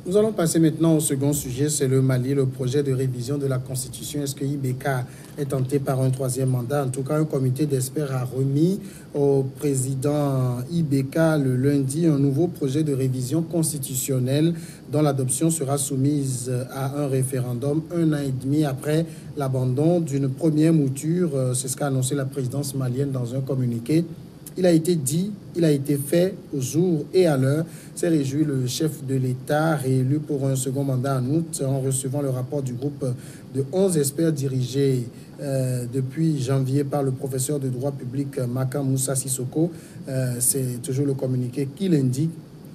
Nous allons passer maintenant au second sujet, c'est le Mali, le projet de révision de la Constitution. Est-ce que IBK est tenté par un troisième mandat? En tout cas, un comité d'experts a remis au président IBK le lundi un nouveau projet de révision constitutionnelle dont l'adoption sera soumise à un référendum 1 an et demi après l'abandon d'une première mouture. C'est ce qu'a annoncé la présidence malienne dans un communiqué. Il a été dit, il a été fait au jour et à l'heure. S'est réjoui le chef de l'État réélu pour un second mandat en août en recevant le rapport du groupe de 11 experts dirigés depuis janvier par le professeur de droit public Maka Moussa Sissoko. C'est toujours le communiqué qui l'indique.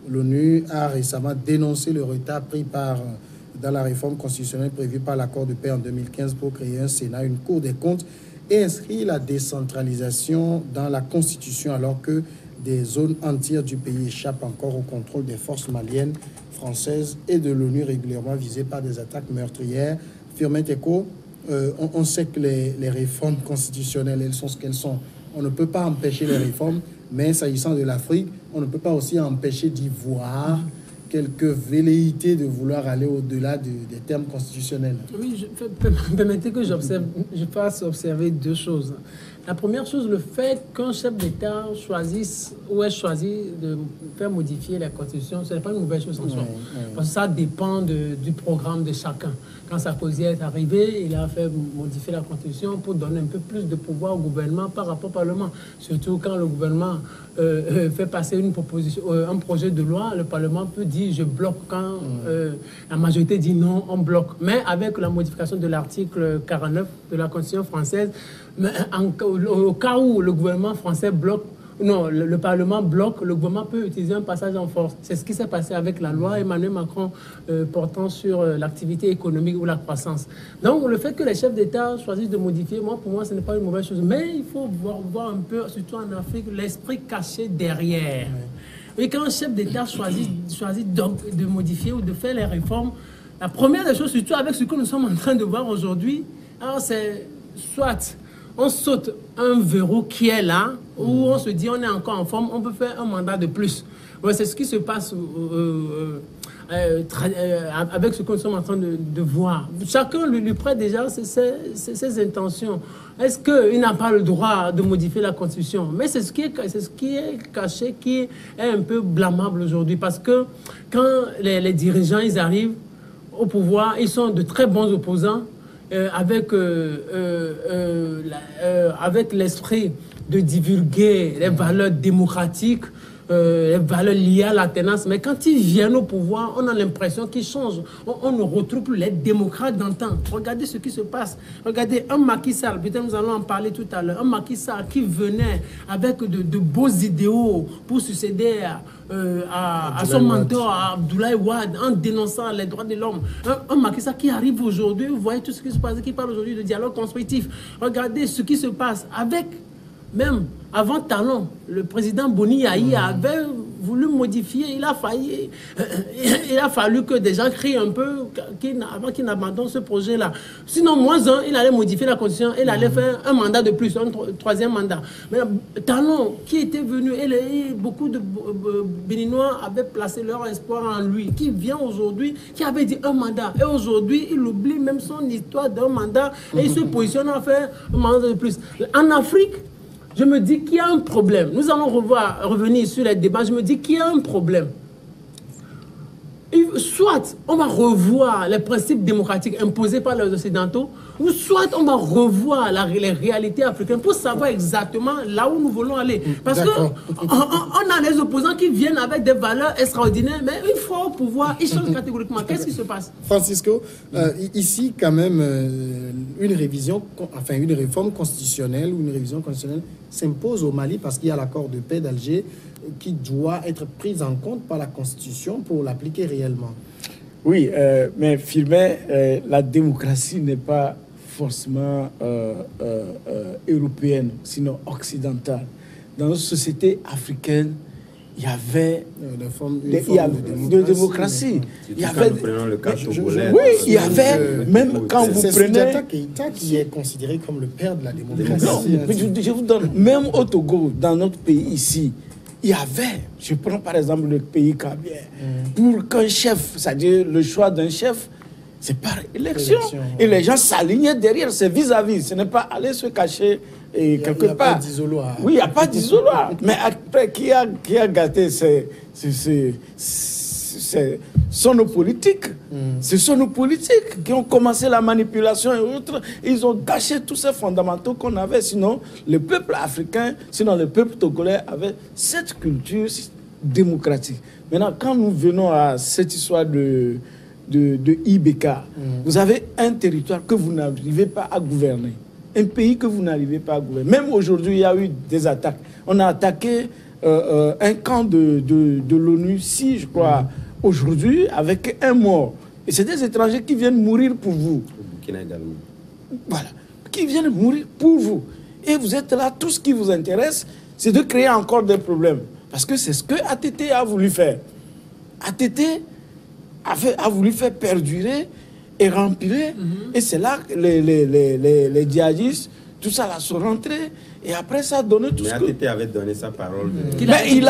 L'ONU a récemment dénoncé le retard pris dans la réforme constitutionnelle prévue par l'accord de paix en 2015 pour créer un Sénat, une Cour des comptes et inscrit la décentralisation dans la Constitution alors que des zones entières du pays échappent encore au contrôle des forces maliennes, françaises et de l'ONU régulièrement visées par des attaques meurtrières. Firmin Teko, on sait que les réformes constitutionnelles, elles sont ce qu'elles sont. On ne peut pas empêcher les réformes, mais s'agissant de l'Afrique, on ne peut pas aussi empêcher d'y voir quelques velléités de vouloir aller au-delà des termes constitutionnels. Oui, permettez que je fasse observer deux choses. La première chose, le fait qu'un chef d'État choisisse ou ait choisi de faire modifier la Constitution, ce n'est pas une mauvaise chose en soi. Parce que ça dépend du programme de chacun. Quand Sarkozy est arrivé, il a fait modifier la Constitution pour donner un peu plus de pouvoir au gouvernement par rapport au Parlement. Surtout quand le gouvernement fait passer une proposition, un projet de loi, le Parlement peut dire je bloque quand la majorité dit non, on bloque. Mais avec la modification de l'article 49 de la Constitution française, mais au cas où le gouvernement français bloque, non, le Parlement bloque, le gouvernement peut utiliser un passage en force. C'est ce qui s'est passé avec la loi Emmanuel Macron portant sur l'activité économique ou la croissance. Donc, le fait que les chefs d'État choisissent de modifier, pour moi, ce n'est pas une mauvaise chose. Mais il faut voir un peu, surtout en Afrique, l'esprit caché derrière. Et quand un chef d'État choisit donc de modifier ou de faire les réformes, la première des choses, surtout avec ce que nous sommes en train de voir aujourd'hui, c'est soit on saute un verrou qui est là, où on se dit on est encore en forme, on peut faire un mandat de plus. Ouais, c'est ce qui se passe avec ce que nous sommes en train de voir. Chacun lui prête déjà ses intentions. Est-ce qu'il n'a pas le droit de modifier la Constitution? Mais c'est ce qui est caché, qui est un peu blâmable aujourd'hui. Parce que quand les dirigeants ils arrivent au pouvoir, ils sont de très bons opposants. Avec l'esprit de divulguer les valeurs démocratiques, les valeurs liées à la tenance. Mais quand ils viennent au pouvoir, on a l'impression qu'ils changent. On ne retrouve plus les démocrates d'antan. Regardez ce qui se passe. Regardez un Macky Sall, peut-être nous allons en parler tout à l'heure, un Macky Sall qui venait avec de beaux idéaux pour succéder à son mentor, à Abdoulaye Wade, en dénonçant les droits de l'homme. Un Macky Sall qui arrive aujourd'hui, vous voyez tout ce qui se passe, qui parle aujourd'hui de dialogue constructif. Regardez ce qui se passe avec, même avant Talon, le président Boni Yahi avait voulu modifier, il a fallu que des gens crient un peu avant qu'il n'abandonne ce projet-là. Sinon, moins un, il allait modifier la Constitution, il allait faire un mandat de plus, un troisième mandat. Mais Talon, qui était venu, et beaucoup de Béninois avaient placé leur espoir en lui, qui vient aujourd'hui, qui avait dit un mandat. Et aujourd'hui, il oublie même son histoire d'un mandat et il se positionne à faire un mandat de plus. En Afrique, je me dis qu'il y a un problème. Nous allons revenir sur les débats. Je me dis qu'il y a un problème. Soit on va revoir les principes démocratiques imposés par les Occidentaux, ou soit on va revoir les réalités africaines pour savoir exactement là où nous voulons aller. Parce qu'on a les opposants qui viennent avec des valeurs extraordinaires, mais une fois au pouvoir, ils changent catégoriquement. Qu'est-ce qui se passe? Francisco, ici quand même, une réforme constitutionnelle ou une révision constitutionnelle s'impose au Mali parce qu'il y a l'accord de paix d'Alger qui doit être prise en compte par la Constitution pour l'appliquer réellement. Oui, mais Firmin, la démocratie n'est pas forcément européenne, sinon occidentale. Dans notre société africaine, il y avait de démocratie. Il y avait, nous prenons le cas togolais. Oui, il y avait, même quand vous prenez... C'est Soundiata Keïta qui est considéré comme le père de la démocratie. Non, je vous donne, même au Togo, dans notre pays ici, il y avait, je prends par exemple le pays Cameroun, pour qu'un chef, c'est-à-dire le choix d'un chef, c'est par élection. Et les gens s'alignaient derrière, c'est vis-à-vis. Ce n'est pas aller se cacher quelque part. Oui, il n'y a pas d'isoloir. Mais après, qui a gâté ce sont nos politiques. Ce sont nos politiques qui ont commencé la manipulation et autres. Ils ont gâché tous ces fondamentaux qu'on avait. Sinon, le peuple africain, sinon le peuple togolais avait cette culture démocratique. Maintenant, quand nous venons à cette histoire de IBK, vous avez un territoire que vous n'arrivez pas à gouverner. Un pays que vous n'arrivez pas à gouverner. Même aujourd'hui, il y a eu des attaques. On a attaqué un camp de l'ONU, si je crois, aujourd'hui, avec un mort. Et c'est des étrangers qui viennent mourir pour vous. Voilà. Qui viennent mourir pour vous. Et vous êtes là, tout ce qui vous intéresse, c'est de créer encore des problèmes. Parce que c'est ce que ATT a voulu faire. ATT a voulu faire perdurer et remplir. Et c'est là que les djihadistes, tout ça là, sont rentrés. Et après, ça a donné tout ce que... ATT avait donné sa parole. Mais il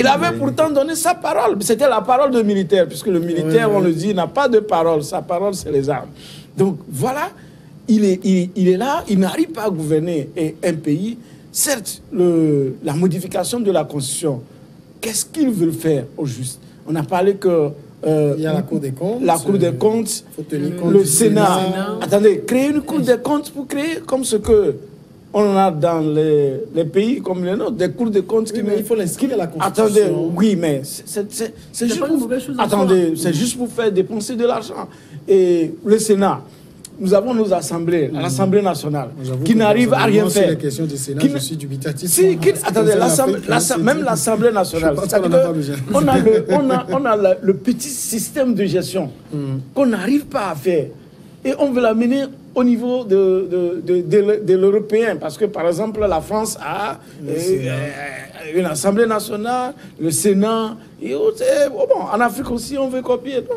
avait pourtant donné sa parole. C'était la parole de militaire, puisque le militaire, on le dit, n'a pas de parole. Sa parole, c'est les armes. Donc voilà, il est là, il n'arrive pas à gouverner un pays. Certes, la modification de la Constitution, qu'est-ce qu'ils veulent faire au juste? On a parlé que... il y a la Cour des comptes. La Cour des comptes, faut tenir compte le Sénat. Attendez, créer une Cour des comptes pour créer comme ce que on a dans les pays comme les nôtres, des cours de comptes mais il faut l'inscrire à la Constitution. Attendez, oui, mais c'est juste pour... Attendez, c'est juste pour faire dépenser de l'argent. Et le Sénat, nous avons nos assemblées, l'Assemblée nationale, qui n'arrive à rien faire. Les questions du Sénat, je suis dubitatif. Si, attendez, même l'Assemblée nationale, on a le petit système de gestion qu'on n'arrive pas à faire. Et on veut l'amener au niveau de l'européen. Parce que, par exemple, la France a une Assemblée nationale, le Sénat. Et bon, en Afrique aussi, on veut copier. Non.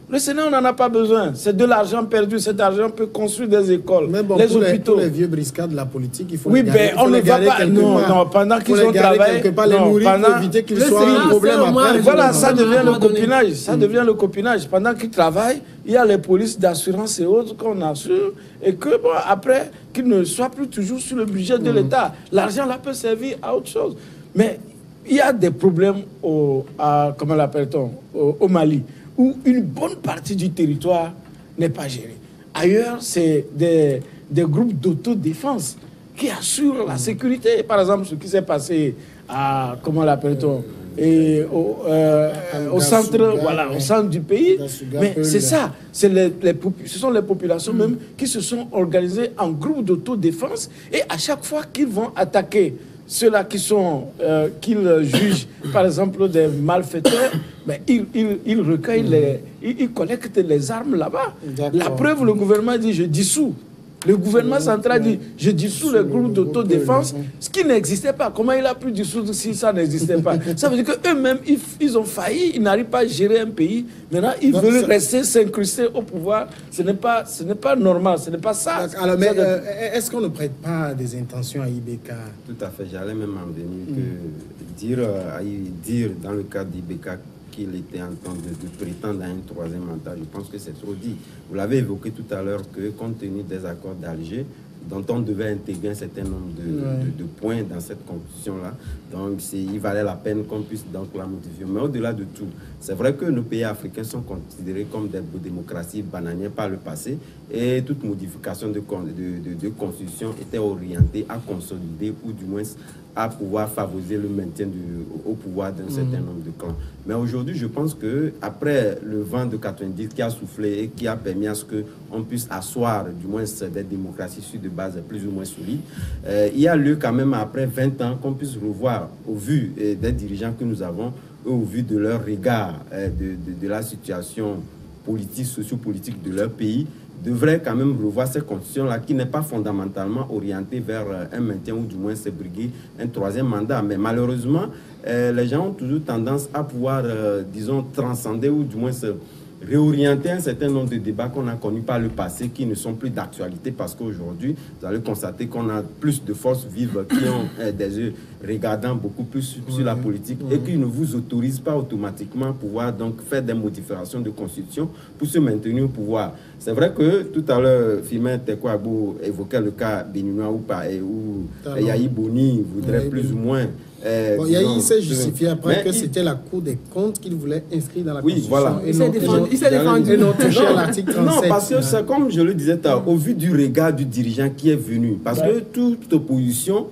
Le Sénat, on n'en a pas besoin. C'est de l'argent perdu. Cet argent peut construire des écoles, mais bon, les hôpitaux. Pour les vieux briscards de la politique, il faut les garder. On ne va pas. Non, pendant qu'ils ont travaillé. Les nourrir pour éviter qu'ils soient un problème après. Voilà, ça devient le copinage. Ça devient le copinage. Pendant qu'ils travaillent, il y a les polices d'assurance et autres qu'on assure. Et que, bon, après, qu'ils ne soient plus toujours sur le budget de l'État. L'argent là peut servir à autre chose. Mais il y a des problèmes comment l'appelle-t-on, au Mali, où une bonne partie du territoire n'est pas gérée. Ailleurs, c'est des groupes d'autodéfense qui assurent la sécurité. Par exemple, ce qui s'est passé à, comment l'appelle-t-on, au centre, voilà, au centre du pays. Mais c'est ça, ce sont les populations même qui se sont organisées en groupes d'autodéfense et à chaque fois qu'ils vont attaquer ceux-là qu'ils jugent, par exemple, des malfaiteurs, mais ils recueillent, ils collectent les armes là-bas. La preuve, le gouvernement dit, je dissous. Le gouvernement central dit, je dissous les groupes d'autodéfense, ce qui n'existait pas. Comment il a pu dissoudre si ça n'existait pas? Ça veut dire qu'eux-mêmes, ils ont failli, ils n'arrivent pas à gérer un pays. Maintenant, ils veulent rester s'incruster au pouvoir. Ce n'est pas normal, ce n'est pas ça. Alors, mais est-ce qu'on ne prête pas des intentions à IBK? Tout à fait, j'allais même en venir que dire dans le cadre d'IBK qu'il était en train de prétendre à un troisième mandat, je pense que c'est trop dit. Vous l'avez évoqué tout à l'heure que compte tenu des accords d'Alger, dont on devait intégrer un certain nombre de points dans cette constitution-là, donc il valait la peine qu'on puisse donc la modifier. Mais au-delà de tout, c'est vrai que nos pays africains sont considérés comme des démocraties bananières par le passé et toute modification de constitution était orientée à consolider ou du moins à pouvoir favoriser le maintien au pouvoir d'un certain nombre de clans. Mais aujourd'hui, je pense qu'après le vent de 90 qui a soufflé et qui a permis à ce qu'on puisse asseoir du moins des démocraties sur de bases plus ou moins solides, il y a lieu quand même après 20 ans qu'on puisse revoir au vu des dirigeants que nous avons, au vu de leur regard de la situation politique, sociopolitique de leur pays, devrait quand même revoir cette constitution-là qui n'est pas fondamentalement orientée vers un maintien ou du moins se briguer un troisième mandat. Mais malheureusement, les gens ont toujours tendance à pouvoir, disons, transcender ou du moins se réorienter un certain nombre de débats qu'on a connus par le passé qui ne sont plus d'actualité parce qu'aujourd'hui, vous allez constater qu'on a plus de forces vives qui ont regardant beaucoup plus sur la politique et qui ne vous autorise pas automatiquement à pouvoir donc faire des modifications de constitution pour se maintenir au pouvoir. C'est vrai que tout à l'heure, Firmin Tekou-Agbo évoquait le cas béninois où Yahi Boni voudrait plus ou moins... Yahi s'est justifié après que c'était la Cour des comptes qu'il voulait inscrire dans la Constitution. Voilà. Il s'est défendu. Et non touché à l'article 37. Non, parce que c'est comme je le disais, au vu du regard du dirigeant qui est venu, parce que toute opposition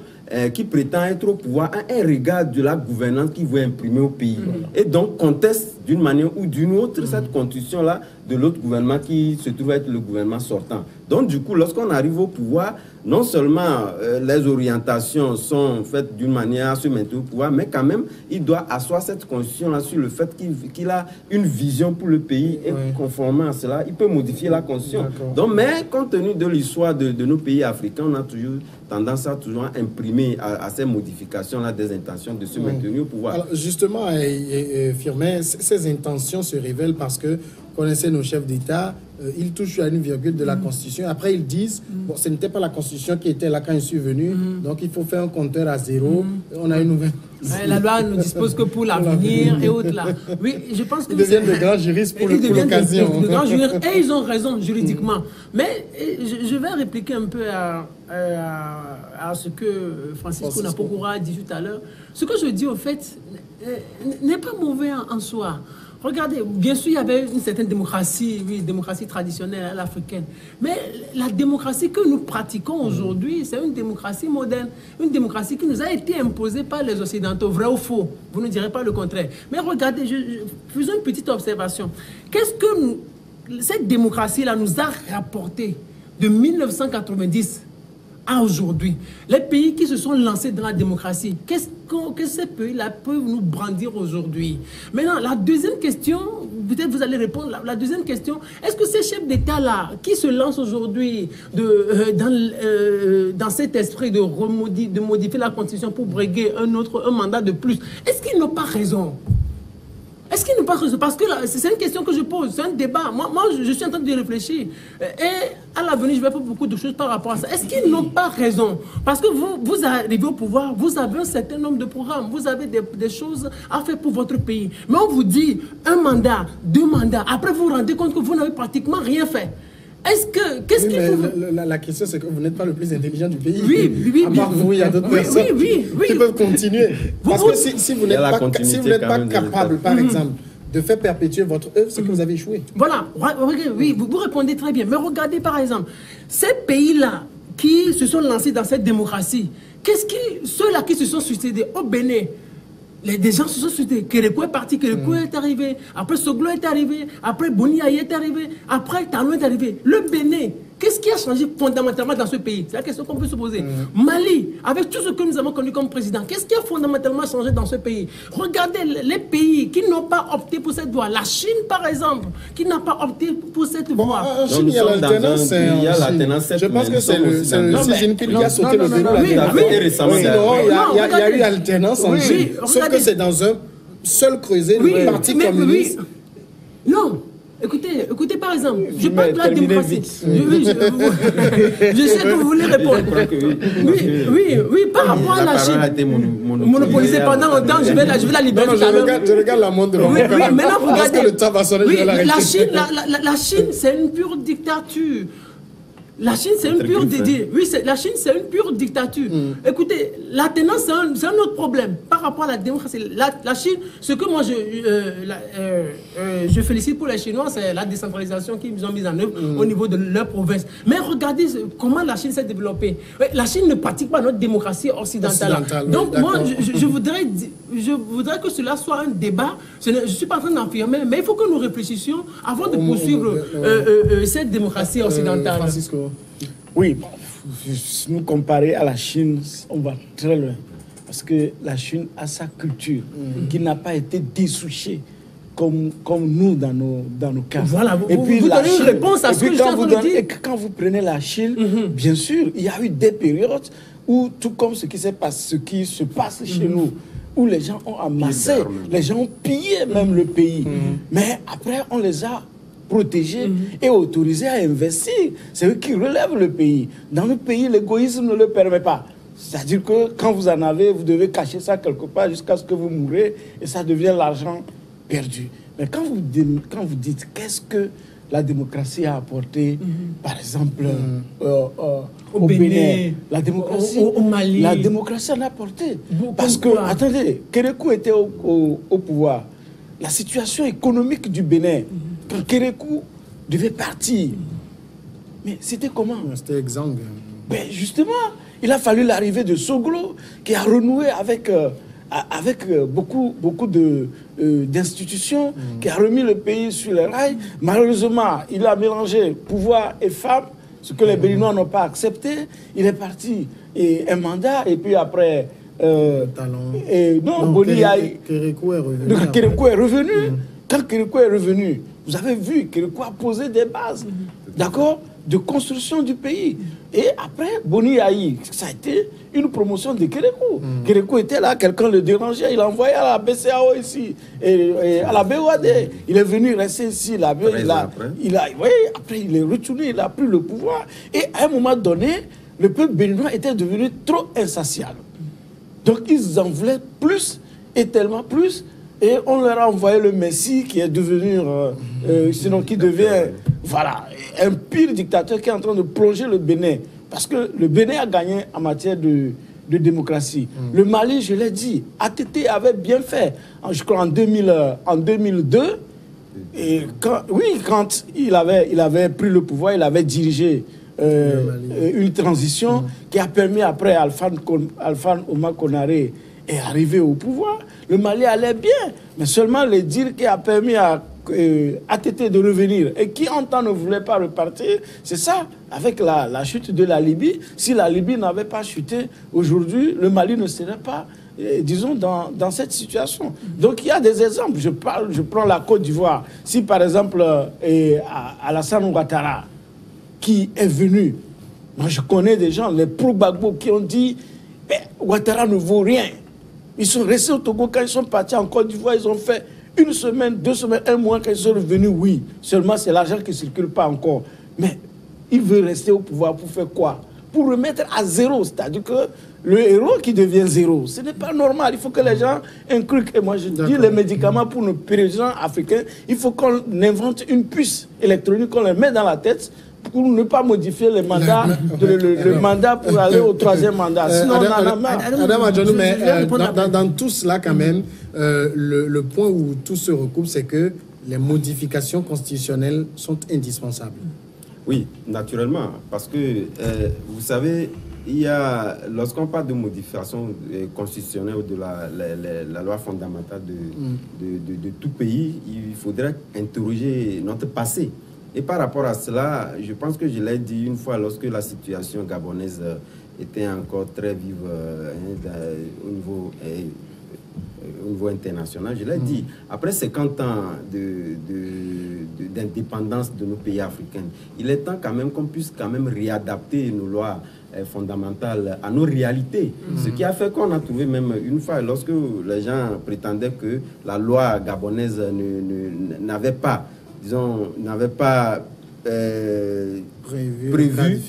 qui prétend être au pouvoir a un regard de la gouvernance qui veut imprimer au pays. Et donc conteste d'une manière ou d'une autre cette constitution-là de l'autre gouvernement qui se trouve être le gouvernement sortant. Donc du coup, lorsqu'on arrive au pouvoir, non seulement les orientations sont faites d'une manière à se maintenir au pouvoir, mais quand même, il doit asseoir cette constitution-là sur le fait qu'il a une vision pour le pays et conformément à cela, il peut modifier la constitution. Donc, mais compte tenu de l'histoire de nos pays africains, on a toujours tendance à toujours imprimer à ces modifications-là des intentions de se maintenir au pouvoir. Alors justement, Firmin, ces intentions se révèlent parce que, connaissez nos chefs d'État, ils touchent à une virgule de la Constitution. Après, ils disent, bon, ce n'était pas la Constitution qui était là quand je suis venu, donc il faut faire un compteur à zéro. On a une nouvelle... La loi ne dispose que pour l'avenir et autres là. Oui, je pense que... Ils deviennent de grands juristes pour l'occasion. De grands juristes, et ils ont raison juridiquement. Mais je vais répliquer un peu à ce que Francisco Napokoura a dit tout à l'heure. Ce que je dis au fait n'est pas mauvais en soi. Regardez, bien sûr, il y avait une certaine démocratie, oui, démocratie traditionnelle à l'africaine. Mais la démocratie que nous pratiquons aujourd'hui, c'est une démocratie moderne, une démocratie qui nous a été imposée par les Occidentaux, vrai ou faux. Vous ne direz pas le contraire. Mais regardez, faisons une petite observation. Qu'est-ce que cette démocratie-là nous a rapporté de 1990 à aujourd'hui? Les pays qui se sont lancés dans la démocratie, qu'est-ce que ces pays-là peuvent nous brandir aujourd'hui? Maintenant, la deuxième question, peut-être vous allez répondre, la deuxième question, est-ce que ces chefs d'État-là, qui se lancent aujourd'hui dans cet esprit de modifier la Constitution pour briguer un mandat de plus, est-ce qu'ils n'ont pas raison? Est-ce qu'ils n'ont pas raison? Parce que c'est une question que je pose, c'est un débat. Moi, je suis en train de réfléchir. Et à l'avenir, je vais faire beaucoup de choses par rapport à ça. Est-ce qu'ils n'ont pas raison? Parce que vous arrivez au pouvoir, vous avez un certain nombre de programmes, vous avez des choses à faire pour votre pays. Mais on vous dit un mandat, 2 mandats. Après, vous vous rendez compte que vous n'avez pratiquement rien fait. Qu'est-ce qu'il faut... La question, c'est que vous n'êtes pas le plus intelligent du pays. Oui. À part vous, il y a d'autres personnes qui peuvent continuer. Parce que si vous n'êtes pas capable, par exemple, de faire perpétuer votre œuvre, c'est que vous avez échoué. Voilà, oui, vous répondez très bien. Mais regardez, par exemple, ces pays-là qui se sont lancés dans cette démocratie, ceux-là qui se sont suicidés au Bénin, des gens se sont suicidés. Kérékou est parti, Kérékou est arrivé. Après, Soglo est arrivé. Après, Boniaï est arrivé. Après, Talon est arrivé. Le Bénin, qu'est-ce qui a changé fondamentalement dans ce pays? C'est la question qu'on peut se poser. Mali, avec tout ce que nous avons connu comme président, qu'est-ce qui a fondamentalement changé dans ce pays? Regardez les pays qui n'ont pas opté pour cette voie. La Chine, par exemple, qui n'a pas opté pour cette voie. En Chine, il y a l'alternance. Je pense que c'est le Xi Jinping qui a sauté le verrou là-dedans. Il y a eu alternance en Chine. Sauf que c'est dans un seul creuset du Parti communiste. Non. Écoutez, par exemple, je parle de la démocratie. Je sais que vous voulez répondre. Oui, par rapport à la Chine. La parole a été monopolisée pendant longtemps, je vais la libérer. Non, je regarde la montre. Oui, maintenant vous regardez. Que le temps va sonner, je vais l'arrêter. La Chine, c'est une pure dictature. La Chine, c'est une pure la Chine, c'est une pure dictature. Écoutez, la tenance, c'est un autre problème par rapport à la démocratie. La Chine, ce que moi je félicite pour les Chinois, c'est la décentralisation qu'ils ont mise en œuvre au niveau de leur province. Mais regardez comment la Chine s'est développée. La Chine ne pratique pas notre démocratie occidentale. Donc moi, je voudrais que cela soit un débat. Je ne suis pas en train d'affirmer, mais il faut que nous réfléchissions avant de poursuivre cette démocratie occidentale. Francisco. Oui, si nous comparer à la Chine, on va très loin. Parce que la Chine a sa culture qui n'a pas été dessouchée comme nous dans nos cas. Voilà, et puis vous donnez une réponse à ce que je suis en train de dire. Quand vous prenez la Chine, bien sûr, il y a eu des périodes où, tout comme ce qui se passe chez nous, où les gens ont amassé, les gens ont pillé même le pays. Mais après, on les a protégés et autorisés à investir. C'est eux qui relèvent le pays. Dans le pays, l'égoïsme ne le permet pas. C'est-à-dire que quand vous en avez, vous devez cacher ça quelque part jusqu'à ce que vous mourrez et ça devient l'argent perdu. Mais quand vous dites qu'est-ce que la démocratie a apporté, par exemple, au Bénin, la démocratie, au Mali. La démocratie en a apporté. Parce que, Pourquoi? attendez, Kérékou était au pouvoir. La situation économique du Bénin, quand Kérékou devait partir, mais c'était comment? C'était exsangue. Ben justement, il a fallu l'arrivée de Soglo, qui a renoué avec beaucoup d'institutions, qui a remis le pays sur les rails. Malheureusement, il a mélangé pouvoir et femme, ce que les Béninois n'ont pas accepté. Il est parti et un mandat, et puis après... Boni Kérékou est revenu. Kérékou est revenu. Quand Kérékou est revenu, vous avez vu, Kérékou a posé des bases, d'accord, de construction du pays. Et après, Boni Aïe, ça a été une promotion de Kérékou. Kérékou était là, quelqu'un le dérangeait, il a envoyé à la BCAO ici, et à la BOAD. Il est venu rester ici. Après, il est retourné, il a pris le pouvoir. Et à un moment donné, le peuple béninois était devenu trop insatiable. Donc ils en voulaient plus, et tellement plus, et on leur a envoyé le Messie qui est devenu, sinon qui devient, voilà, un pire dictateur qui est en train de plonger le Bénin. Parce que le Bénin a gagné en matière de démocratie. Le Mali, je l'ai dit, ATT avait bien fait, je crois en 2002, et quand il avait pris le pouvoir, il avait dirigé une transition qui a permis après Alphane Ouma Konaré est arrivé au pouvoir. Le Mali allait bien, mais seulement le dire qui a permis à ATT de revenir et qui en temps ne voulait pas repartir, c'est ça, avec la chute de la Libye. Si la Libye n'avait pas chuté, aujourd'hui, le Mali ne serait pas, disons, dans cette situation. Donc il y a des exemples. Je prends la Côte d'Ivoire. Si par exemple, Alassane Ouattara, qui est venu. Moi, je connais des gens, les pro-Gbagbo, qui ont dit Ouattara ne vaut rien. Ils sont restés au Togo. Quand ils sont partis en Côte d'Ivoire, ils ont fait 1 semaine, 2 semaines, 1 mois. Quand ils sont revenus, oui. Seulement, c'est l'argent qui ne circule pas encore. Mais il veut rester au pouvoir pour faire quoi? Pour remettre à zéro. C'est-à-dire que le héros qui devient zéro, ce n'est pas normal. Il faut que les gens inculquent. Et moi, je dis les médicaments pour nos présidents africains, il faut qu'on invente une puce électronique, qu'on les met dans la tête, pour ne pas modifier les mandats, le mandat pour aller au 3e mandat. Sinon, on en a marre. Adam Adjonou, mais dans tout cela, quand même, le point où tout se recoupe, c'est que les modifications constitutionnelles sont indispensables. Oui, naturellement, parce que, vous savez, lorsqu'on parle de modification constitutionnelle ou de la loi fondamentale de tout pays, il faudrait interroger notre passé. Et par rapport à cela, je pense que je l'ai dit une fois lorsque la situation gabonaise était encore très vive au niveau international. Je l'ai dit, après 50 ans d'indépendance de nos pays africains, il est temps quand même qu'on puisse quand même réadapter nos lois fondamentales à nos réalités. Ce qui a fait qu'on a trouvé même une fois, lorsque les gens prétendaient que la loi gabonaise n'avait pas, disons, n'avait pas prévu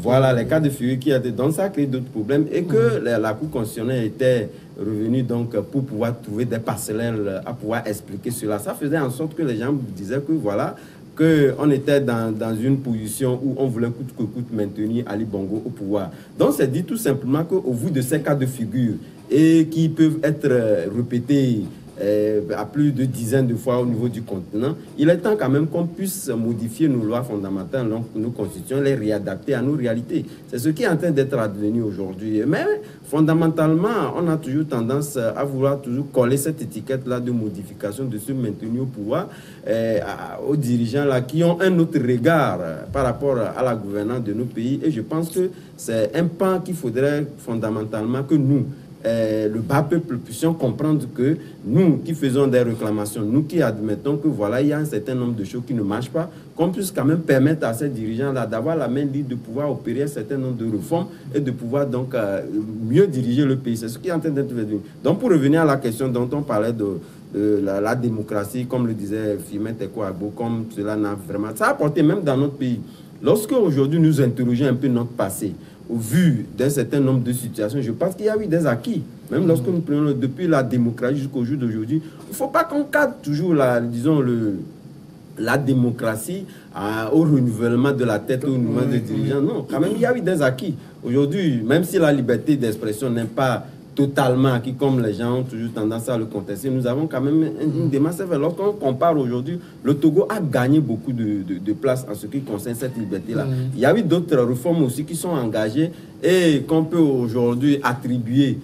voilà, les cas de figure qui étaient dans ça, créé d'autres problèmes, et que la Cour constitutionnelle était revenue donc pour pouvoir trouver des parcellaires à pouvoir expliquer cela. Ça faisait en sorte que les gens disaient que voilà, qu'on était dans une position où on voulait coûte que coûte maintenir Ali Bongo au pouvoir. Donc c'est dit tout simplement qu'au vu de ces cas de figure et qui peuvent être répétés à plus de dizaines de fois au niveau du continent, il est temps quand même qu'on puisse modifier nos lois fondamentales, donc nos constitutions, les réadapter à nos réalités. C'est ce qui est en train d'être advenu aujourd'hui. Mais fondamentalement, on a toujours tendance à vouloir toujours coller cette étiquette-là de modification, de se maintenir au pouvoir aux dirigeants là qui ont un autre regard par rapport à la gouvernance de nos pays. Et je pense que c'est un pan qu'il faudrait fondamentalement que nous, le bas peuple, puissions comprendre que nous qui faisons des réclamations, nous qui admettons que voilà, il y a un certain nombre de choses qui ne marchent pas, qu'on puisse quand même permettre à ces dirigeants-là d'avoir la main libre, de pouvoir opérer un certain nombre de réformes et de pouvoir donc mieux diriger le pays. C'est ce qui est en train d'être fait. Donc pour revenir à la question dont on parlait de la démocratie, comme le disait Fimet Teko Agbo, comme cela n'a vraiment... Ça a apporté même dans notre pays. Lorsque aujourd'hui nous interrogeons un peu notre passé, au vu d'un certain nombre de situations, je pense qu'il y a eu des acquis. Même lorsque nous prenons depuis la démocratie jusqu'au jour d'aujourd'hui, il ne faut pas qu'on cadre toujours la démocratie au renouvellement de la tête, au renouvellement des dirigeants. Non, quand même, il y a eu des acquis. Aujourd'hui, même si la liberté d'expression n'est pas totalement acquis, comme les gens ont toujours tendance à le contester, nous avons quand même une démarche. Lorsqu'on compare aujourd'hui, le Togo a gagné beaucoup de place en ce qui concerne cette liberté-là. Il y a eu d'autres réformes aussi qui sont engagées et qu'on peut aujourd'hui attribuer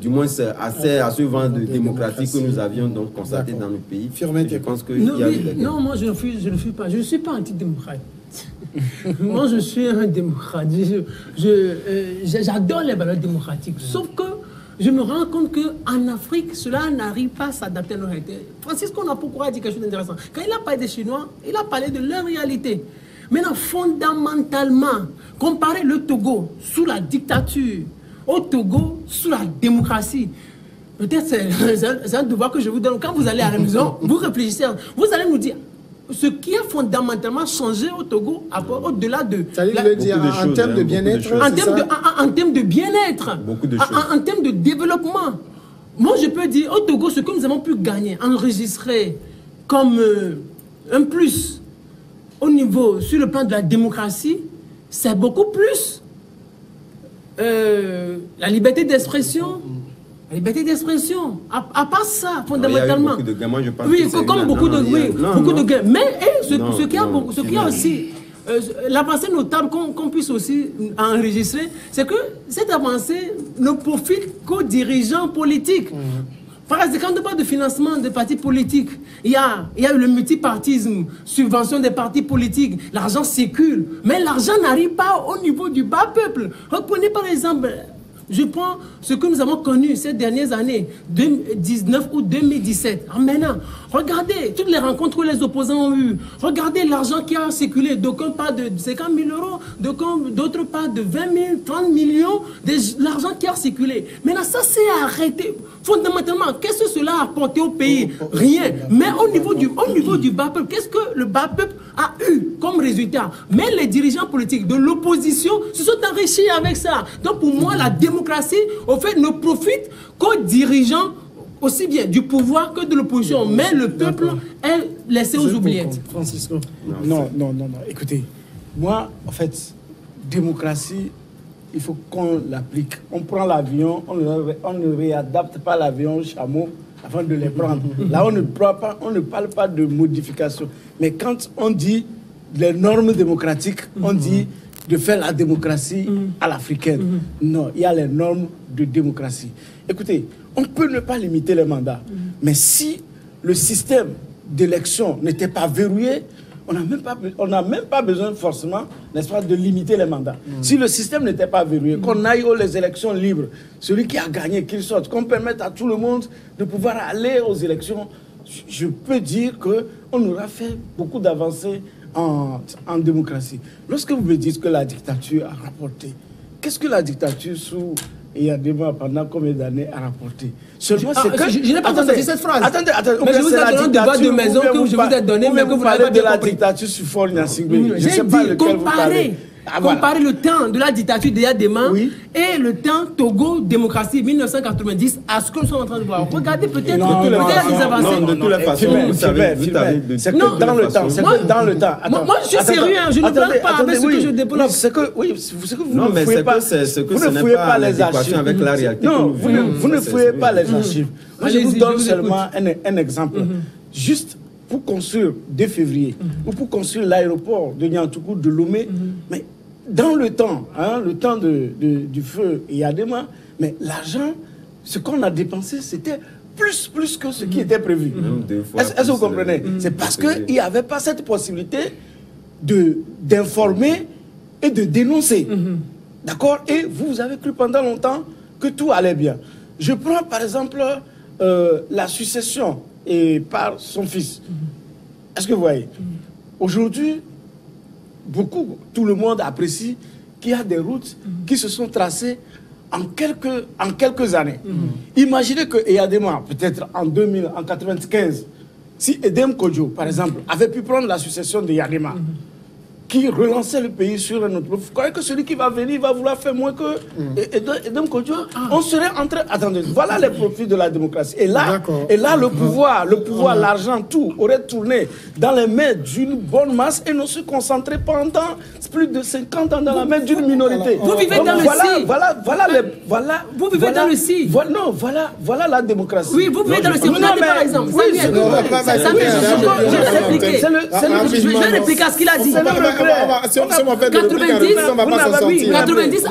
du moins à ce vent de démocratie que nous avions donc constaté dans le pays. Je pense que non, moi je ne suis pas. Je ne suis pas anti-démocrate. Moi je suis un démocrate. J'adore les valeurs démocratiques. Sauf que je me rends compte qu'en Afrique, cela n'arrive pas à s'adapter à nos réalités. Francisco Napoukouara a dit quelque chose d'intéressant. Quand il a parlé des Chinois, il a parlé de leur réalité. Maintenant, fondamentalement, comparer le Togo sous la dictature au Togo sous la démocratie, peut-être c'est un devoir que je vous donne. Quand vous allez à la maison, vous réfléchissez, vous allez nous dire ce qui a fondamentalement changé au Togo au-delà de... Ça veut dire en termes de bien-être, en termes de bien-être, en termes de développement. Moi, je peux dire au Togo, ce que nous avons pu gagner, enregistrer comme un plus au niveau, sur le plan de la démocratie, c'est beaucoup plus la liberté d'expression. La liberté d'expression. À part ça, fondamentalement. Il y a eu beaucoup de gains. Moi, je pense oui, comme beaucoup de gains. Mais ce qui a aussi l'avancée notable qu'on puisse aussi enregistrer, c'est que cette avancée ne profite qu'aux dirigeants politiques. Par exemple, quand on parle de financement des partis politiques, il y a eu le multipartisme, subvention des partis politiques, l'argent circule, mais l'argent n'arrive pas au niveau du bas peuple. Reprenez par exemple, je prends ce que nous avons connu ces dernières années, 2019 ou 2017. Maintenant, regardez toutes les rencontres que les opposants ont eues. Regardez l'argent qui a circulé. D'aucuns parlent de 50 000 euros, d'autres parlent de 20 000, 30 millions. L'argent qui a circulé. Maintenant, ça s'est arrêté. Fondamentalement, qu'est-ce que cela a apporté au pays? Rien. Mais au niveau du bas peuple, qu'est-ce que le bas peuple a eu comme résultat? Mais les dirigeants politiques de l'opposition se sont enrichis avec ça. Donc pour moi, la démocratie, au fait, ne profite qu'aux dirigeants aussi bien du pouvoir que de l'opposition. Mais le peuple est laissé aux oubliettes. Francisco. Non. Écoutez, moi, en fait, démocratie, il faut qu'on l'applique. On prend l'avion, on ne réadapte pas l'avion au chameau avant de les prendre. Là, on ne parle pas de modification. Mais quand on dit les normes démocratiques, on dit de faire la démocratie à l'africaine. Non, il y a les normes de démocratie. Écoutez, on peut ne pas limiter les mandats, mais si le système d'élection n'était pas verrouillé, on n'a même pas besoin forcément, n'est-ce pas, de limiter les mandats. Si le système n'était pas verrouillé, qu'on aille aux élections libres, celui qui a gagné, qu'il sorte, qu'on permette à tout le monde de pouvoir aller aux élections, je peux dire qu'on aura fait beaucoup d'avancées en démocratie. Lorsque vous me dites que la dictature a rapporté, qu'est-ce que la dictature sous Eyadema pendant combien d'années a rapporté? Seulement, c'est que... Je n'ai pas entendu cette phrase. Attendez. Mais je vous ai donné un débat de maison que je vous ai donné, mais que vous n'avez pas de la dictature sur Faure Gnassingbé. J'ai dit comparer le temps de la dictature d'Eyadema et le temps Togo démocratie 1990 à ce que nous sommes en train de voir. Regardez peut-être les avancées. Non, de toutes les façons, vous savez, c'est que dans le temps. C'est que dans le temps. Moi, je suis sérieux, je ne blague pas avec ce que je développe. C'est que vous non, mais c'est que ce n'est pas l'adéquation avec la réalité. Non, vous ne fouillez pas les archives. Moi, je vous donne seulement un exemple. Juste pour construire 2 février, ou pour construire l'aéroport de Niantoukou, de Lomé, mais dans le temps, le temps du feu Eyadema, mais l'argent, ce qu'on a dépensé, c'était plus que ce qui était prévu. Est-ce que vous comprenez? C'est parce qu'il n'y avait pas cette possibilité d'informer et de dénoncer. D'accord? Et vous avez cru pendant longtemps que tout allait bien. Je prends par exemple la succession et par son fils. Est-ce que vous voyez? Aujourd'hui, tout le monde apprécie qu'il y a des routes qui se sont tracées en quelques années. Imaginez que Eyadema, peut-être en 1995, si Edem Kodjo, par exemple, avait pu prendre la succession de Eyadema, qui relançait le pays sur un autre. Vous croyez que celui qui va venir va vouloir faire moins que Edem Kodjo? On serait en train... Attendez, voilà les profits de la démocratie. Et là, le pouvoir, l'argent, tout aurait tourné dans les mains d'une bonne masse et ne se concentrait pendant plus de 50 ans dans la main d'une minorité. Vous vivez dans le si. Vous vivez dans le si. Voilà la démocratie. Oui, vous vivez dans le si. Regardez par exemple. Je vais répliquer à ce qu'il a dit. 90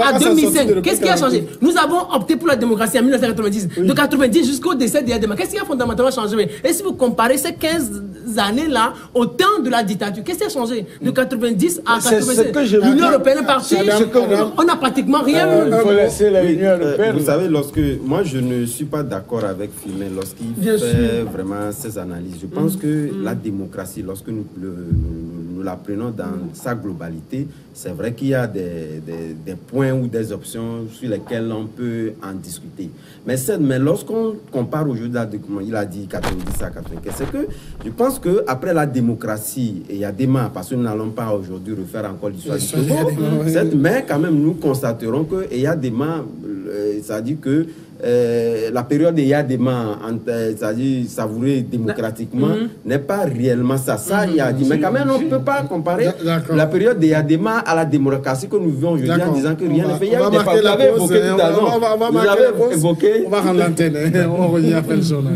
à 2005, qu'est-ce qui a changé? Nous avons opté pour la démocratie en 1990. De 90 jusqu'au décès d'Yadema. Qu'est-ce qui a fondamentalement changé? Et si vous comparez ces 15 années-là au temps de la dictature, qu'est-ce qui a changé? De 90 à 85. L'Union européenne est partie. On n'a pratiquement rien eu. Il faut laisser l'Union européenne. Vous savez, moi je ne suis pas d'accord avec Filmet lorsqu'il fait vraiment ces analyses. Je pense que la démocratie, lorsque nous la prenons dans sa globalité, c'est vrai qu'il y a des points ou des options sur lesquelles on peut en discuter. Mais lorsqu'on compare aujourd'hui, comme il a dit 90 à 95, c'est que je pense qu'après la démocratie, et il y a des mains, parce que nous n'allons pas aujourd'hui refaire encore l'histoire du Togo, mais quand même nous constaterons qu'il y a des mains, c'est-à-dire que la période de Yadema, c'est-à-dire savourée démocratiquement, n'est pas réellement ça. Ça, il y a dit. Mais quand même, on ne peut pas comparer la période de Yadema à la démocratie que nous vivons aujourd'hui en disant que rien n'est fait. Vous avez évoqué tout à l'heure. On va rendre l'antenne. On revient après le journal.